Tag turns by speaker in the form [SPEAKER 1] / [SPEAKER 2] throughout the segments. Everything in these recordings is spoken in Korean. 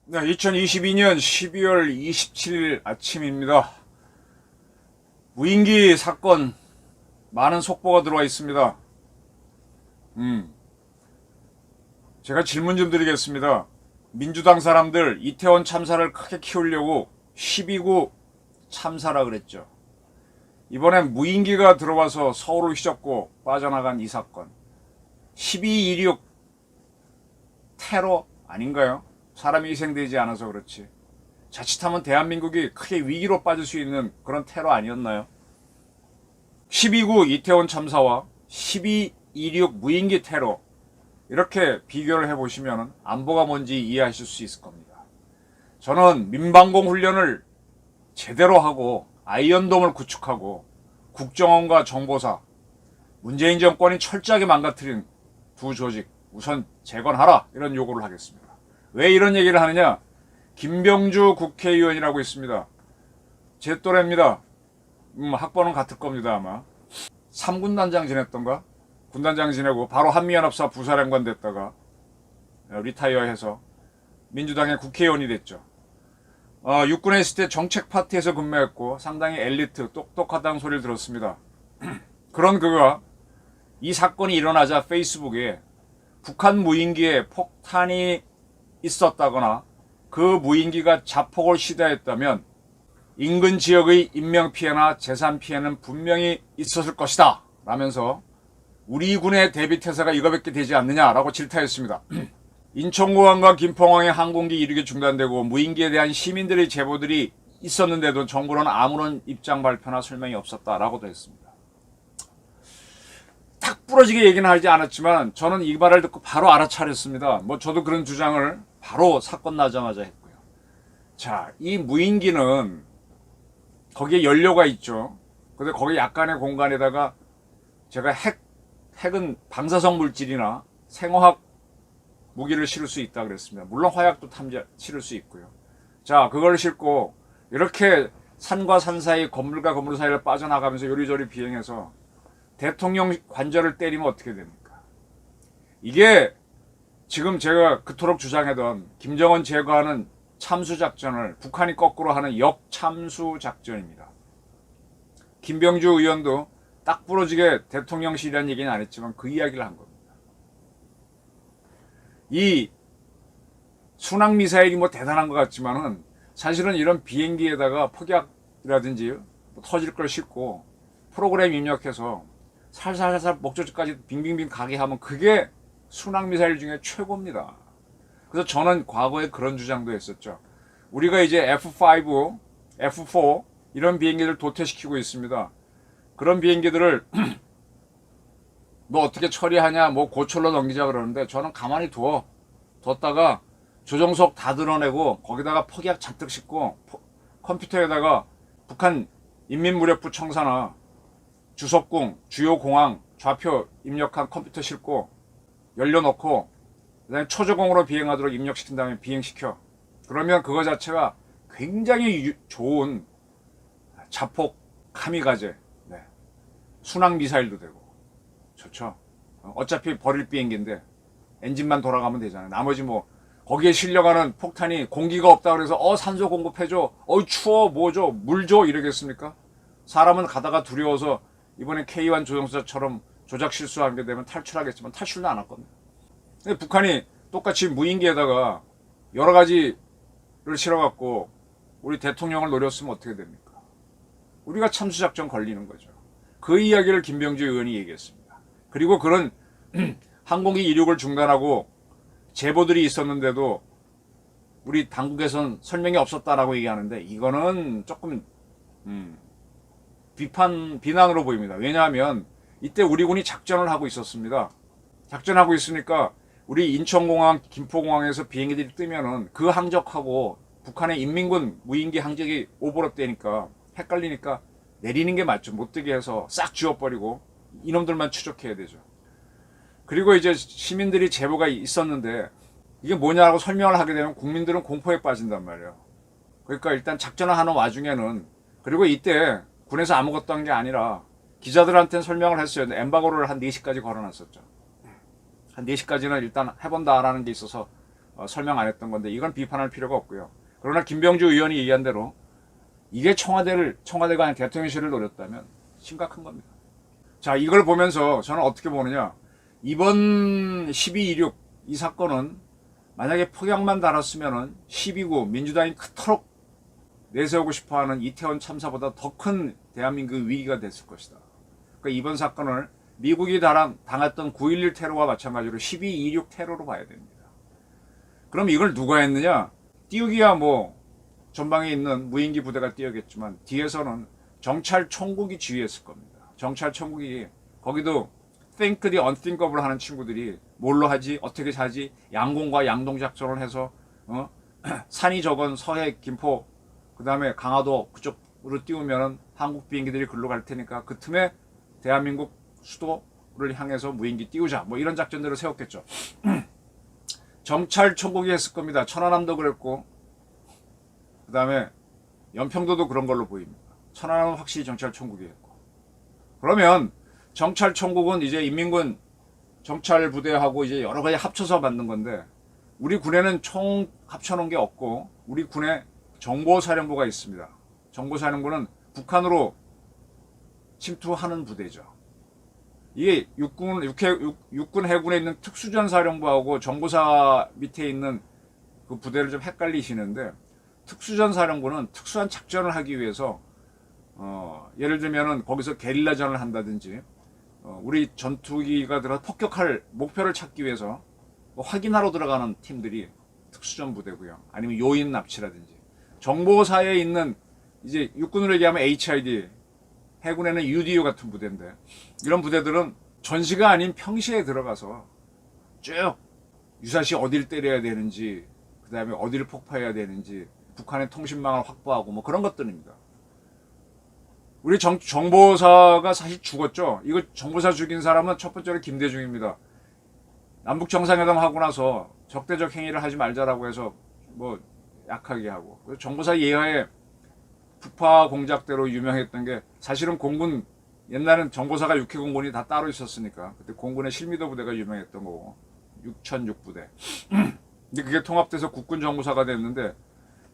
[SPEAKER 1] 네, 2022년 12월 27일 아침입니다. 무인기 사건 많은 속보가 들어와 있습니다. 제가 질문 좀 드리겠습니다. 민주당 사람들 이태원 참사를 크게 키우려고 12구 참사라 그랬죠. 이번엔 무인기가 들어와서 서울을 휘젓고 빠져나간 이 사건 12.26 테러 아닌가요? 사람이 희생되지 않아서 그렇지. 자칫하면 대한민국이 크게 위기로 빠질 수 있는 그런 테러 아니었나요? 12.9 이태원 참사와 12.26 무인기 테러 이렇게 비교를 해보시면 안보가 뭔지 이해하실 수 있을 겁니다. 저는 민방공 훈련을 제대로 하고 아이언돔을 구축하고 국정원과 정보사, 문재인 정권이 철저하게 망가뜨린 두 조직 우선 재건하라 이런 요구를 하겠습니다. 왜 이런 얘기를 하느냐? 김병주 국회의원이라고 있습니다. 제 또래입니다. 학번은 같을 겁니다 아마. 3군단장 지냈던가? 군단장 지내고 바로 한미연합사 부사령관 됐다가 리타이어해서 민주당의 국회의원이 됐죠. 육군에 있을 때 정책 파티에서 근무했고 상당히 엘리트 똑똑하다는 소리를 들었습니다. 그런 그가 이 사건이 일어나자 페이스북에 북한 무인기에 폭탄이 있었다거나 그 무인기가 자폭을 시도했다면 인근 지역의 인명피해나 재산피해는 분명히 있었을 것이다 라면서 우리 군의 대비태세가 이거밖에 되지 않느냐라고 질타했습니다. 인천공항과 김포공항의 항공기 이륙이 중단되고 무인기에 대한 시민들의 제보들이 있었는데도 정부는 아무런 입장 발표나 설명이 없었다라고도 했습니다. 딱 부러지게 얘기는 하지 않았지만 저는 이 말을 듣고 바로 알아차렸습니다. 저도 그런 주장을 바로 사건 나자마자 했고요. 자, 이 무인기는 거기에 연료가 있죠. 근데 거기 약간의 공간에다가 제가 핵은 방사성 물질이나 생화학 무기를 실을 수 있다 그랬습니다. 물론 화약도 실을 수 있고요. 자, 그걸 싣고 이렇게 산과 산 사이, 건물과 건물 사이를 빠져나가면서 요리조리 비행해서 대통령 관절을 때리면 어떻게 됩니까? 이게 지금 제가 그토록 주장하던 김정은 제거하는 참수작전을 북한이 거꾸로 하는 역참수작전입니다. 김병주 의원도 딱 부러지게 대통령실이라는 얘기는 안 했지만 그 이야기를 한 겁니다. 이 순항미사일이 대단한 것 같지만은 사실은 이런 비행기에다가 폭약이라든지 터질 걸 싣고 프로그램 입력해서 살살살살 목적지까지 빙빙빙 가게 하면 그게 순항미사일 중에 최고입니다. 그래서 저는 과거에 그런 주장도 했었죠. 우리가 이제 F5, F4 이런 비행기들 도태시키고 있습니다. 그런 비행기들을 어떻게 처리하냐, 고철로 넘기자 그러는데 저는 가만히 뒀다가 조종석 다 드러내고 거기다가 폭약 잔뜩 싣고 컴퓨터에다가 북한 인민무력부 청사나 주석궁, 주요 공항 좌표 입력한 컴퓨터 싣고 연료 넣고 그다음에 초저공으로 비행하도록 입력시킨 다음에 비행시켜. 그러면 그거 자체가 굉장히 좋은 자폭 카미가제, 순항 미사일도 되고 좋죠. 어차피 버릴 비행기인데 엔진만 돌아가면 되잖아요. 나머지 거기에 실려가는 폭탄이 공기가 없다 그래서 산소 공급해줘, 추워, 뭐죠, 물 줘 이러겠습니까? 사람은 가다가 두려워서 이번에 K1 조종사처럼 조작 실수하게 되면 탈출하겠지만 탈출도 안 할 겁니다. 근데 북한이 똑같이 무인기에다가 여러 가지를 실어갖고 우리 대통령을 노렸으면 어떻게 됩니까? 우리가 참수작전 걸리는 거죠. 그 이야기를 김병주 의원이 얘기했습니다. 그리고 그런 항공기 이륙을 중단하고 제보들이 있었는데도 우리 당국에선 설명이 없었다라고 얘기하는데 이거는 조금 비난으로 보입니다. 왜냐하면 이때 우리 군이 작전을 하고 있었습니다. 작전하고 있으니까 우리 인천공항, 김포공항에서 비행기들이 뜨면은 그 항적하고 북한의 인민군 무인기 항적이 오버랩 되니까 헷갈리니까 내리는 게 맞죠. 못 뜨게 해서 싹 지워버리고 이놈들만 추적해야 되죠. 그리고 이제 시민들이 제보가 있었는데 이게 뭐냐고 설명을 하게 되면 국민들은 공포에 빠진단 말이에요. 그러니까 일단 작전을 하는 와중에는 그리고 이때 군에서 아무것도 한 게 아니라 기자들한테는 설명을 했어요. 엠바고를 한 4시까지 걸어놨었죠. 한 4시까지는 일단 해본다라는 게 있어서 설명 안 했던 건데 이건 비판할 필요가 없고요. 그러나 김병주 의원이 얘기한 대로 이게 청와대가 아닌 대통령실을 노렸다면 심각한 겁니다. 자, 이걸 보면서 저는 어떻게 보느냐. 이번 12.26 이 사건은 만약에 폭약만 달았으면은 12.9 민주당이 그토록 내세우고 싶어하는 이태원 참사보다 더 큰 대한민국 위기가 됐을 것이다. 그러니까 이번 사건을 미국이 당했던 9.11 테러와 마찬가지로 12.26 테러로 봐야 됩니다. 그럼 이걸 누가 했느냐? 띄우기야 뭐 전방에 있는 무인기 부대가 띄우겠지만 뒤에서는 정찰총국이 지휘했을 겁니다. 정찰총국이 거기도 think the unthinkable 하는 친구들이 뭘로 하지? 어떻게 하지? 양공과 양동 작전을 해서 산이 적은 서해 김포 그 다음에 강화도 그쪽으로 띄우면은 한국 비행기들이 글로 갈 테니까 그 틈에 대한민국 수도를 향해서 무인기 띄우자 뭐 이런 작전들을 세웠겠죠. 정찰총국이 했을 겁니다. 천안함도 그랬고 그 다음에 연평도도 그런 걸로 보입니다. 천안함은 확실히 정찰총국이 했고 그러면 정찰총국은 이제 인민군 정찰부대하고 이제 여러 가지 합쳐서 만든 건데 우리 군에는 총 합쳐놓은 게 없고 우리 군에 정보사령부가 있습니다. 정보사령부는 북한으로 침투하는 부대죠. 이게 육군 해군에 있는 특수전사령부하고 정보사 밑에 있는 그 부대를 좀 헷갈리시는데 특수전사령부는 특수한 작전을 하기 위해서 예를 들면은 거기서 게릴라전을 한다든지 우리 전투기가 들어 폭격할 목표를 찾기 위해서 뭐 확인하러 들어가는 팀들이 특수전 부대고요. 아니면 요인 납치라든지 정보사에 있는 이제 육군으로 얘기하면 HID 해군에는 UDO 같은 부대인데 이런 부대들은 전시가 아닌 평시에 들어가서 쭉 유사시 어디를 때려야 되는지 그 다음에 어디를 폭파해야 되는지 북한의 통신망을 확보하고 뭐 그런 것들입니다. 우리 정보사가 사실 죽었죠. 이거 정보사 죽인 사람은 첫 번째로 김대중입니다. 남북 정상회담 하고 나서 적대적 행위를 하지 말자라고 해서 뭐 약하게 하고 정보사 예하에 북파 공작대로 유명했던 게 사실은 공군 옛날엔 정보사가 육해공군이 다 따로 있었으니까 그때 공군의 실미도 부대가 유명했던 거고 6006부대 근데 그게 통합돼서 국군 정보사가 됐는데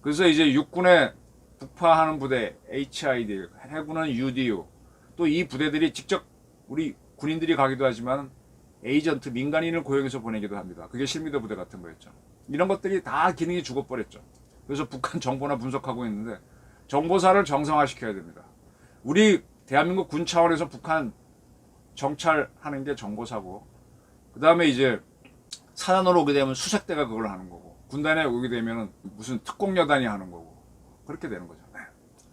[SPEAKER 1] 그래서 이제 육군의 북파하는 부대 HID 해군은 UDU 또 이 부대들이 직접 우리 군인들이 가기도 하지만 에이전트 민간인을 고용해서 보내기도 합니다. 그게 실미도 부대 같은 거였죠. 이런 것들이 다 기능이 죽어버렸죠. 그래서 북한 정보나 분석하고 있는데 정보사를 정상화시켜야 됩니다. 우리 대한민국 군 차원에서 북한 정찰하는 게 정보사고 그 다음에 이제 사단으로 오게 되면 수색대가 그걸 하는 거고 군단에 오게 되면 무슨 특공여단이 하는 거고 그렇게 되는 거죠.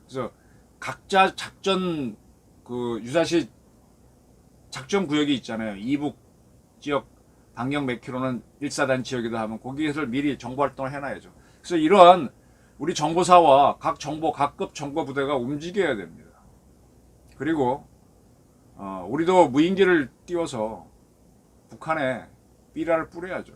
[SPEAKER 1] 그래서 각자 작전 그 유사시 작전 구역이 있잖아요. 이북 지역 반경 몇 킬로는 1사단 지역이다 하면 거기에서 미리 정보 활동을 해놔야죠. 그래서 이러한 우리 정보사와 각급 정보 부대가 움직여야 됩니다. 그리고 우리도 무인기를 띄워서 북한에 삐라를 뿌려야죠.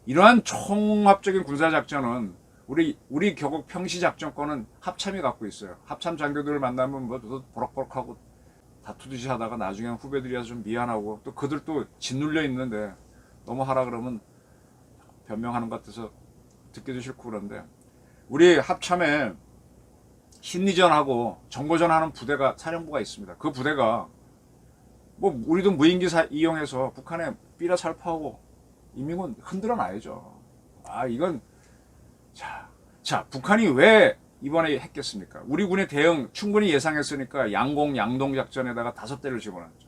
[SPEAKER 1] 이러한 종합적인 군사작전은 우리 교국 평시작전권은 합참이 갖고 있어요. 합참 장교들을 만나면 뭐 버럭버럭하고 다투듯이 하다가 나중에는 후배들이 와서 좀 미안하고 또 그들도 짓눌려 있는데 너무 하라 그러면 변명하는 것 같아서 듣기도 싫고 그런데 우리 합참에 심리전하고 정보전 하는 부대가 사령부가 있습니다. 그 부대가 뭐 우리도 무인기 이용해서 북한에 삐라 살포하고 인민군 흔들어 놔야죠. 이건 자 북한이 왜 이번에 했겠습니까? 우리 군의 대응 충분히 예상했으니까 양공 양동 작전에다가 5대를 집어넣었죠.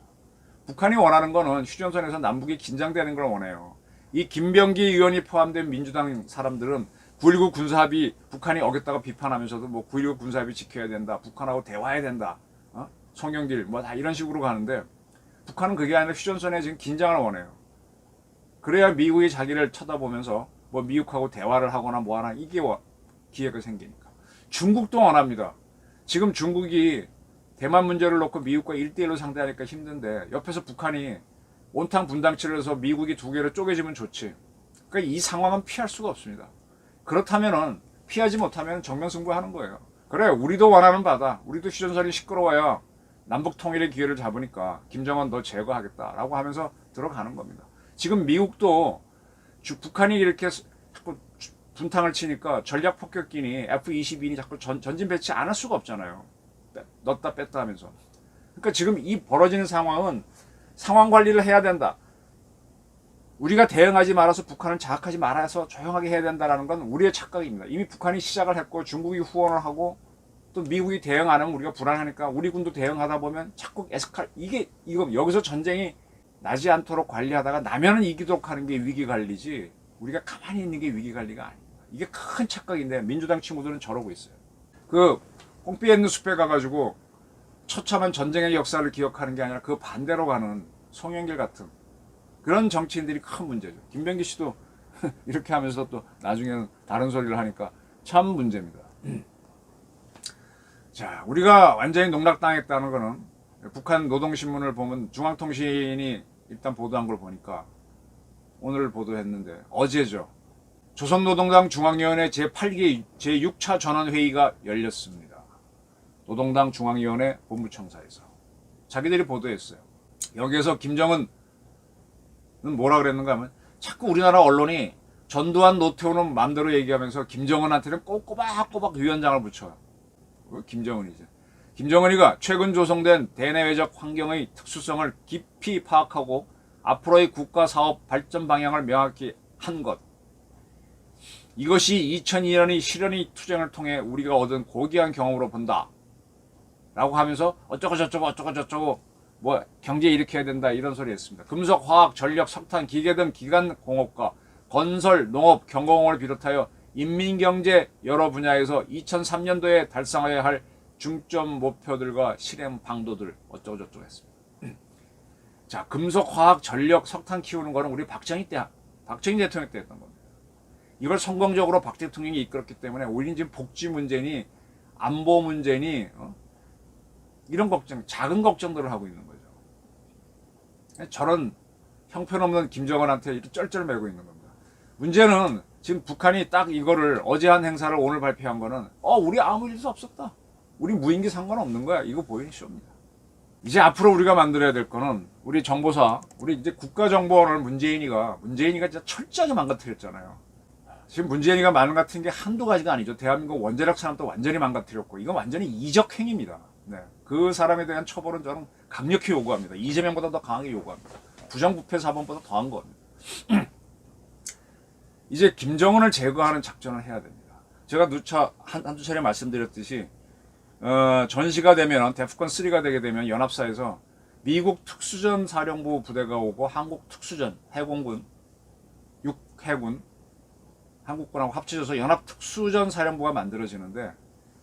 [SPEAKER 1] 북한이 원하는 거는 휴전선에서 남북이 긴장되는 걸 원해요. 이 김병기 의원이 포함된 민주당 사람들은 9.19 군사합의 북한이 어겼다고 비판하면서도 뭐 9.19 군사합의 지켜야 된다. 북한하고 대화해야 된다. 송영길 뭐 다 이런 식으로 가는데 북한은 그게 아니라 휴전선에 지금 긴장을 원해요. 그래야 미국이 자기를 쳐다보면서 뭐 미국하고 대화를 하거나 뭐 하나 이게 기회가 생기니까. 중국도 원합니다. 지금 중국이 대만 문제를 놓고 미국과 1대1로 상대하니까 힘든데 옆에서 북한이 온탕 분당치를 해서 미국이 2개로 쪼개지면 좋지. 그러니까 이 상황은 피할 수가 없습니다. 그렇다면은 피하지 못하면 정면승부하는 거예요. 그래, 우리도 원하는 바다. 우리도 휴전선이 시끄러워야 남북 통일의 기회를 잡으니까 김정은 너 제거하겠다라고 하면서 들어가는 겁니다. 지금 미국도 북한이 이렇게 자꾸 분탕을 치니까 전략 폭격기니 F-22니 자꾸 전진 배치 안 할 수가 없잖아요. 넣었다 뺐다 하면서. 그러니까 지금 이 벌어지는 상황은 상황 관리를 해야 된다. 우리가 대응하지 말아서 북한을 자극하지 말아서 조용하게 해야 된다는 건 우리의 착각입니다. 이미 북한이 시작을 했고 중국이 후원을 하고 또 미국이 대응 안 하면 우리가 불안하니까 우리 군도 대응하다 보면 자꾸 이거 여기서 전쟁이 나지 않도록 관리하다가 나면은 이기도록 하는 게 위기 관리지 우리가 가만히 있는 게 위기 관리가 아닙니다. 이게 큰 착각인데 민주당 친구들은 저러고 있어요. 그 꽁삐 있는 숲에 가가지고 처참한 전쟁의 역사를 기억하는 게 아니라 그 반대로 가는 송영길 같은 그런 정치인들이 큰 문제죠. 김병기 씨도 이렇게 하면서 또 나중에는 다른 소리를 하니까 참 문제입니다. 자, 우리가 완전히 농락당했다는 거는 북한 노동신문을 보면 중앙통신이 일단 보도한 걸 보니까 오늘 보도했는데 어제죠. 조선노동당 중앙위원회 제8기 제6차 전원회의가 열렸습니다. 노동당 중앙위원회 본부청사에서 자기들이 보도했어요. 여기에서 김정은은 뭐라 그랬는가 하면 자꾸 우리나라 언론이 전두환 노태우는 마음대로 얘기하면서 김정은한테는 꼬박꼬박 위원장을 붙여요. 김정은이죠. 김정은이가 최근 조성된 대내외적 환경의 특수성을 깊이 파악하고 앞으로의 국가 사업 발전 방향을 명확히 한 것. 이것이 2002년의 실현의 투쟁을 통해 우리가 얻은 고귀한 경험으로 본다. 라고 하면서 어쩌고 뭐 경제 일으켜야 된다 이런 소리 했습니다. 금속, 화학, 전력, 석탄, 기계 등 기간 공업과 건설, 농업, 경공업을 비롯하여 인민경제 여러 분야에서 2003년도에 달성해야 할 중점 목표들과 실행 방도들 어쩌고 했습니다. 자, 금속, 화학, 전력, 석탄 키우는 거는 우리 박정희 대통령 때 했던 겁니다. 이걸 성공적으로 박 대통령이 이끌었기 때문에 우리는 지금 복지 문제니 안보 문제니 이런 걱정, 작은 걱정들을 하고 있는 거죠. 저런 형편없는 김정은한테 이렇게 쩔쩔매고 있는 겁니다. 문제는 지금 북한이 딱 이거를 어제 한 행사를 오늘 발표한 거는 우리 아무 일도 없었다. 우리 무인기 상관없는 거야. 이거 보이는 쇼입니다. 이제 앞으로 우리가 만들어야 될 거는 우리 정보사, 우리 이제 국가정보원을 문재인이가 진짜 철저하게 망가뜨렸잖아요. 지금 문재인이가 망가뜨린 게 한두 가지가 아니죠. 대한민국 원자력 산업도 완전히 망가뜨렸고 이건 완전히 이적 행위입니다. 네. 그 사람에 대한 처벌은 저는 강력히 요구합니다. 이재명보다 더 강하게 요구합니다. 부정부패 사범보다 더한 겁니다. 이제 김정은을 제거하는 작전을 해야 됩니다. 제가 한두 차례 말씀드렸듯이 전시가 되면 데프콘 3가 되게 되면 연합사에서 미국 특수전 사령부 부대가 오고 한국 특수전 해공군, 육해군, 한국군하고 합쳐져서 연합 특수전 사령부가 만들어지는데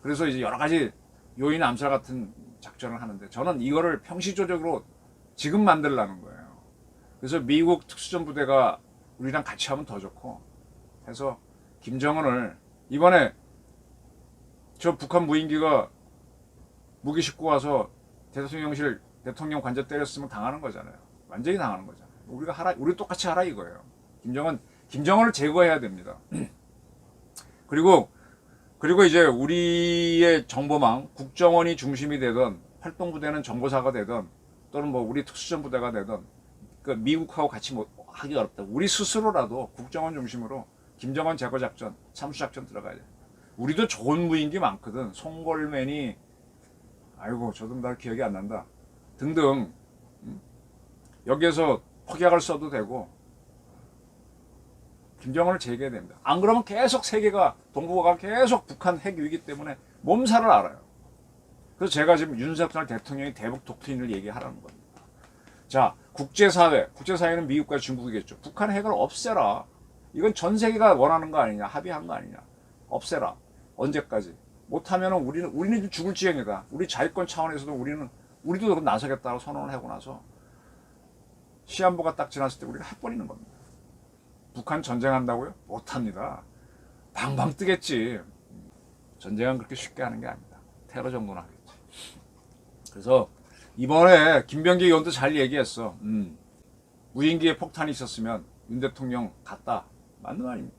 [SPEAKER 1] 그래서 이제 여러 가지 요인 암살 같은 작전을 하는데 저는 이거를 평시조적으로 지금 만들라는 거예요. 그래서 미국 특수전 부대가 우리랑 같이 하면 더 좋고 해서 김정은을 이번에 저 북한 무인기가 무기 싣고 와서 대통령 관저 때렸으면 당하는 거잖아요. 완전히 당하는 거잖아요. 우리 똑같이 하라 이거예요. 김정은을 제거해야 됩니다. 그리고 이제 우리의 정보망, 국정원이 중심이 되든 활동부대는 정보사가 되든 또는 뭐 우리 특수전 부대가 되든 그 미국하고 같이 하기 어렵다. 우리 스스로라도 국정원 중심으로 김정은 제거 작전, 참수 작전 들어가야 돼. 우리도 좋은 무인기 많거든. 송골맨이 아이고 저도 다 기억이 안 난다. 등등 여기에서 폭약을 써도 되고 김정은을 제거해야 됩니다. 안 그러면 계속 세계가 동북아가 계속 북한 핵 위기 때문에 몸살을 알아요. 그래서 제가 지금 윤석열 대통령이 대북 독트린을 얘기하라는 겁니다. 자, 국제사회는 미국과 중국이겠죠. 북한 핵을 없애라. 이건 전 세계가 원하는 거 아니냐, 합의한 거 아니냐. 없애라. 언제까지? 못하면 우리는 죽을 지경이다. 우리 자유권 차원에서도 우리도 나서겠다고 선언을 하고 나서 시한부가 딱 지났을 때 우리가 해버리는 겁니다. 북한 전쟁한다고요? 못합니다. 방방 뜨겠지. 전쟁은 그렇게 쉽게 하는 게 아닙니다. 테러 정도는 하겠지. 그래서 이번에 김병기 의원도 잘 얘기했어. 무인기에 폭탄이 있었으면 윤 대통령 갔다. 맞는 말입니다.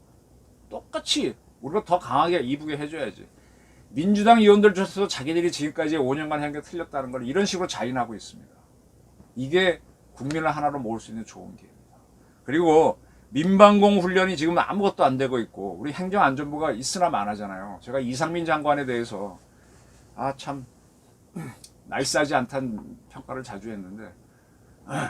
[SPEAKER 1] 똑같이 우리가 더 강하게 이북에 해줘야지. 민주당 의원들조차도 자기들이 지금까지 5년간 한 게 틀렸다는 걸 이런 식으로 자인하고 있습니다. 이게 국민을 하나로 모을 수 있는 좋은 기회입니다. 그리고 민방공 훈련이 지금 아무것도 안 되고 있고 우리 행정안전부가 있으나 마나잖아요. 제가 이상민 장관에 대해서 참 나이스하지 않다는 평가를 자주 했는데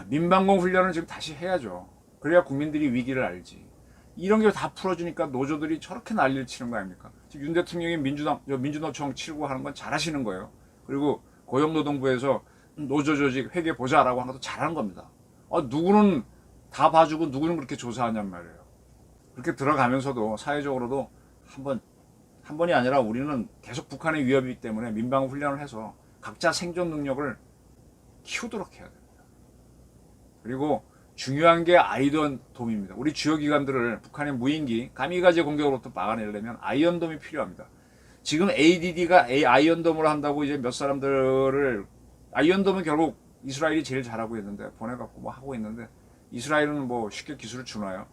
[SPEAKER 1] 민방공 훈련을 지금 다시 해야죠. 그래야 국민들이 위기를 알지. 이런 게 다 풀어주니까 노조들이 저렇게 난리를 치는 거 아닙니까? 지금 윤 대통령이 민주노총 치르고 하는 건 잘하시는 거예요. 그리고 고용노동부에서 노조 조직 회계 보자라고 하는 것도 잘하는 겁니다. 누구는 다 봐주고 누구는 그렇게 조사하냔 말이에요. 그렇게 들어가면서도 사회적으로도 한 번이 아니라 우리는 계속 북한의 위협이기 때문에 민방 훈련을 해서 각자 생존 능력을 키우도록 해야 됩니다. 그리고 중요한 게 아이언돔입니다. 우리 주요 기관들을 북한의 무인기, 가미가제 공격으로부터 막아내려면 아이언돔이 필요합니다. 지금 ADD가 아이언돔으로 한다고 이제 몇 사람들을 아이언돔은 결국 이스라엘이 제일 잘하고 있는데 보내갖고 뭐 하고 있는데 이스라엘은 뭐 쉽게 기술을 주나요?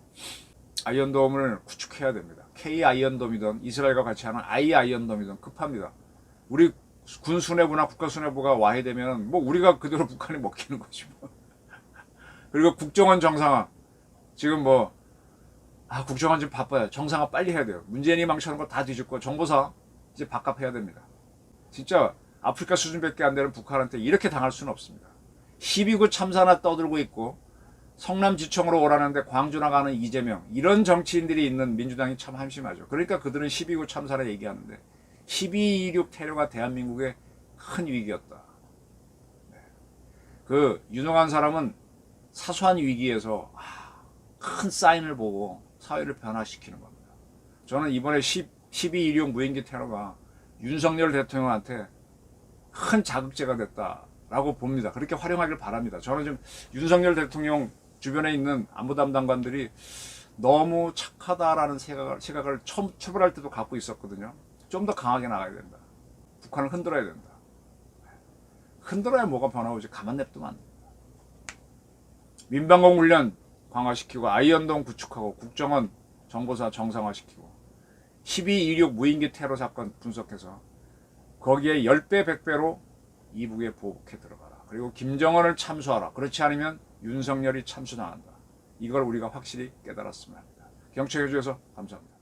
[SPEAKER 1] 아이언돔을 구축해야 됩니다. K 아이언돔이든 이스라엘과 같이 하는 I 아이언돔이든 급합니다. 우리 군 수뇌부나 국가 수뇌부가 와해되면 뭐 우리가 그대로 북한이 먹히는 거지 뭐. 그리고 국정원 정상화 지금 뭐 국정원 지금 바빠요. 정상화 빨리 해야 돼요. 문재인이 망쳐놓은 거 다 뒤집고 정보사 이제 바깥해야 됩니다. 진짜 아프리카 수준밖에 안 되는 북한한테 이렇게 당할 수는 없습니다. 12구 참사나 떠들고 있고 성남지청으로 오라는데 광주 나가는 이재명 이런 정치인들이 있는 민주당이 참 한심하죠. 그러니까 그들은 12구 참사를 얘기하는데 12.26 테러가 대한민국의 큰 위기였다. 그 유능한 사람은 사소한 위기에서 큰 사인을 보고 사회를 변화시키는 겁니다. 저는 이번에 12.26 무인기 테러가 윤석열 대통령한테 큰 자극제가 됐다라고 봅니다. 그렇게 활용하길 바랍니다. 저는 지금 윤석열 대통령 주변에 있는 안보 담당관들이 너무 착하다라는 생각을 처음 처벌할 때도 갖고 있었거든요. 좀 더 강하게 나가야 된다. 북한을 흔들어야 된다. 흔들어야 뭐가 변화오지. 가만 냅두면 안 됩니다. 민방공 훈련 강화시키고 아이언돔 구축하고 국정원 정보사 정상화시키고 12.26 무인기 테러 사건 분석해서 거기에 10배 100배로 이북에 보복해 들어가라. 그리고 김정은을 참수하라. 그렇지 않으면 윤석열이 참수당한다. 이걸 우리가 확실히 깨달았으면 합니다. 경청해 주셔서 감사합니다.